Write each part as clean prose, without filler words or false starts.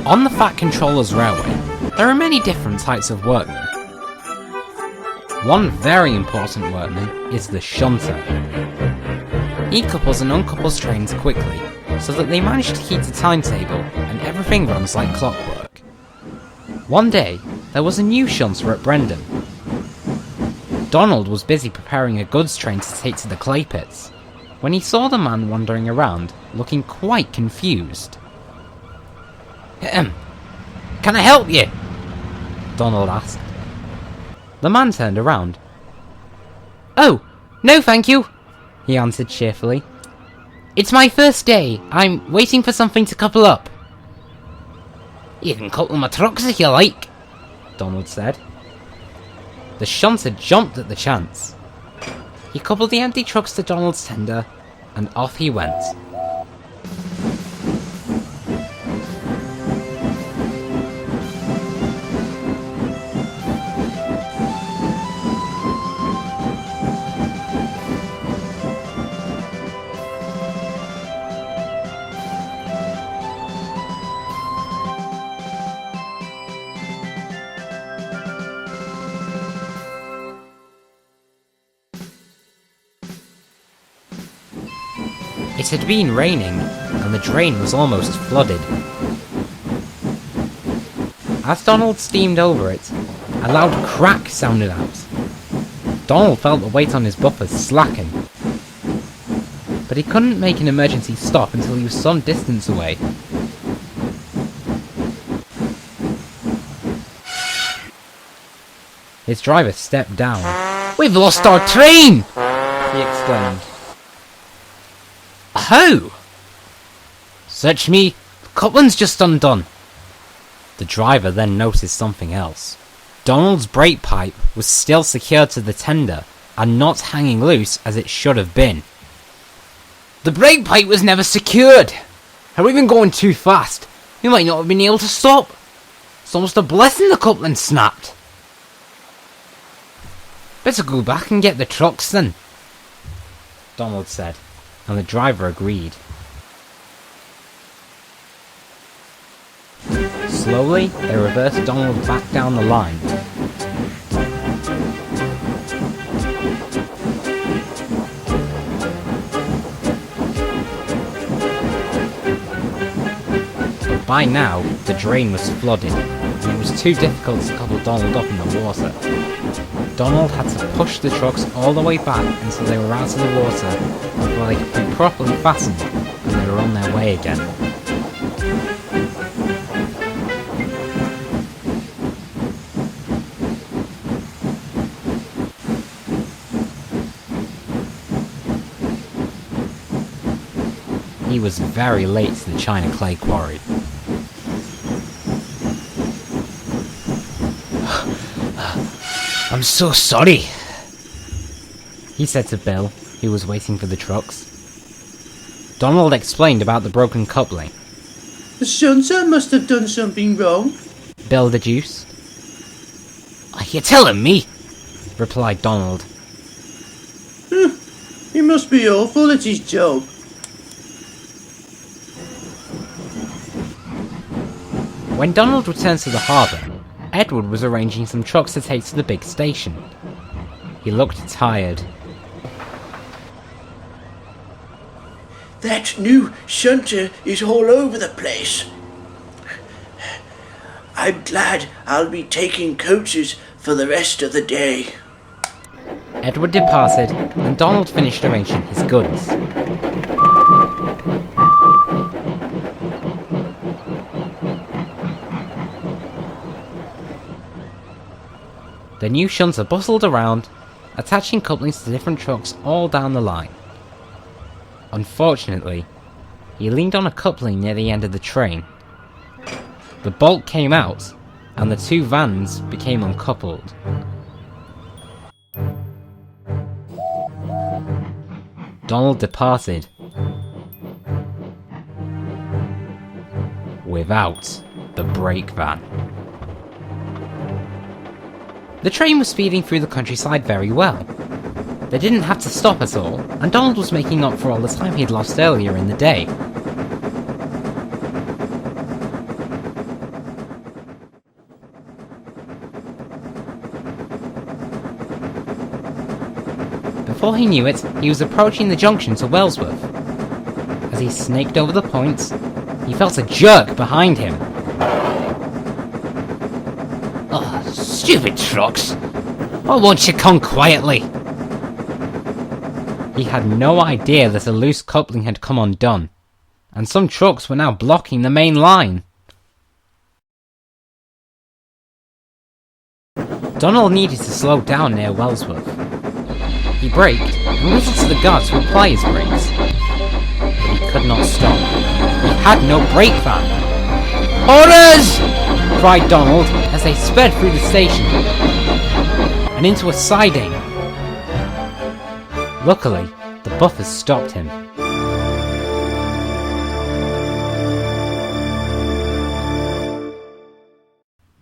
On the Fat Controller's Railway, there are many different types of workmen. One very important workman is the shunter. He couples and uncouples trains quickly, so that they manage to keep the timetable and everything runs like clockwork. One day, there was a new shunter at Brendan. Donald was busy preparing a goods train to take to the clay pits, when he saw the man wandering around, looking quite confused. Can I help you? Donald asked. The man turned around. Oh, no thank you, he answered cheerfully. It's my first day. I'm waiting for something to couple up. You can couple my trucks if you like, Donald said. The shunter jumped at the chance. He coupled the empty trucks to Donald's tender, and off he went. It had been raining, and the drain was almost flooded. As Donald steamed over it, a loud crack sounded out. Donald felt the weight on his buffers slacken, but he couldn't make an emergency stop until he was some distance away. His driver stepped down. "We've lost our train!" he exclaimed. How? Search me, the coupling's just undone. The driver then noticed something else. Donald's brake pipe was still secured to the tender and not hanging loose as it should have been. The brake pipe was never secured. Had we been going too fast, we might not have been able to stop. It's almost a blessing the coupling snapped. Better go back and get the trucks then, Donald said, and the driver agreed. Slowly, they reversed Donald back down the line. But by now, the drain was flooded, and it was too difficult to couple Donald up in the water. Donald had to push the trucks all the way back until they were out of the water before they could be properly fastened and they were on their way again. He was very late to the China clay quarry. I'm so sorry, he said to Bill, who was waiting for the trucks. Donald explained about the broken coupling. The shunter must have done something wrong, Bill deduced. Are you telling me? Replied Donald. He must be awful at his job. When Donald returned to the harbour, Edward was arranging some trucks to take to the big station. He looked tired. That new shunter is all over the place. I'm glad I'll be taking coaches for the rest of the day. Edward departed, and Donald finished arranging his goods. The new shunter bustled around, attaching couplings to different trucks all down the line. Unfortunately, he leaned on a coupling near the end of the train. The bolt came out, and the two vans became uncoupled. Donald departed without the brake van. The train was speeding through the countryside very well. They didn't have to stop at all, and Donald was making up for all the time he'd lost earlier in the day. Before he knew it, he was approaching the junction to Wellsworth. As he snaked over the points, he felt a jerk behind him. Oh, stupid trucks! Why won't you come quietly? He had no idea that a loose coupling had come undone, and some trucks were now blocking the main line. Donald needed to slow down near Wellsworth. He braked and whistled to the guard to apply his brakes, but he could not stop. He had no brake van. Orders! Cried Donald as they sped through the station and into a siding. Luckily, the buffers stopped him.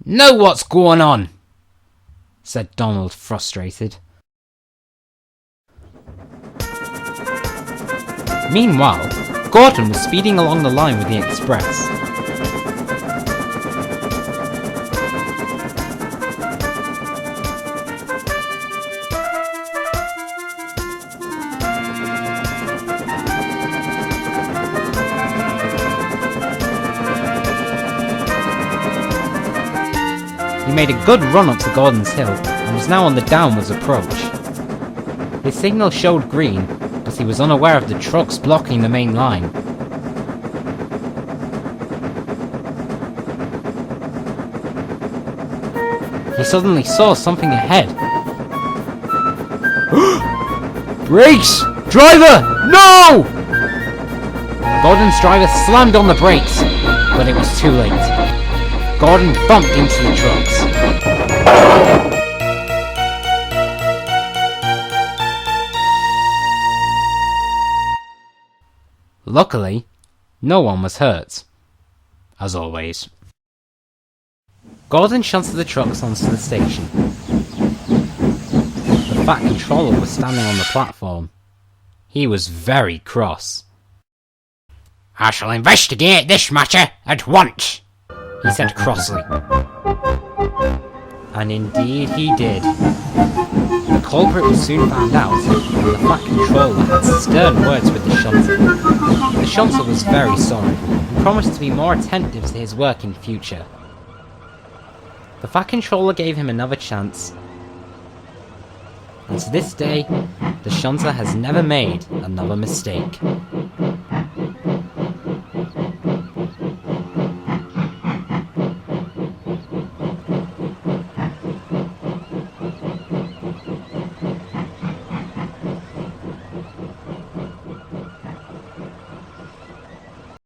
Know what's going on? Said Donald, frustrated. Meanwhile, Gordon was speeding along the line with the express. He made a good run up to Gordon's Hill and was now on the downwards approach. His signal showed green, but he was unaware of the trucks blocking the main line. He suddenly saw something ahead. Brakes! Driver! No! Gordon's driver slammed on the brakes, but it was too late. Gordon bumped into the trucks. Luckily, no one was hurt. As always. Gordon shunted the trucks onto the station. The Fat Controller was standing on the platform. He was very cross. I shall investigate this matter at once, he said crossly. And indeed he did. The culprit was soon found out, and the Fat Controller had stern words with the shunter. The shunter was very sorry, and promised to be more attentive to his work in future. The Fat Controller gave him another chance, and to this day, the shunter has never made another mistake.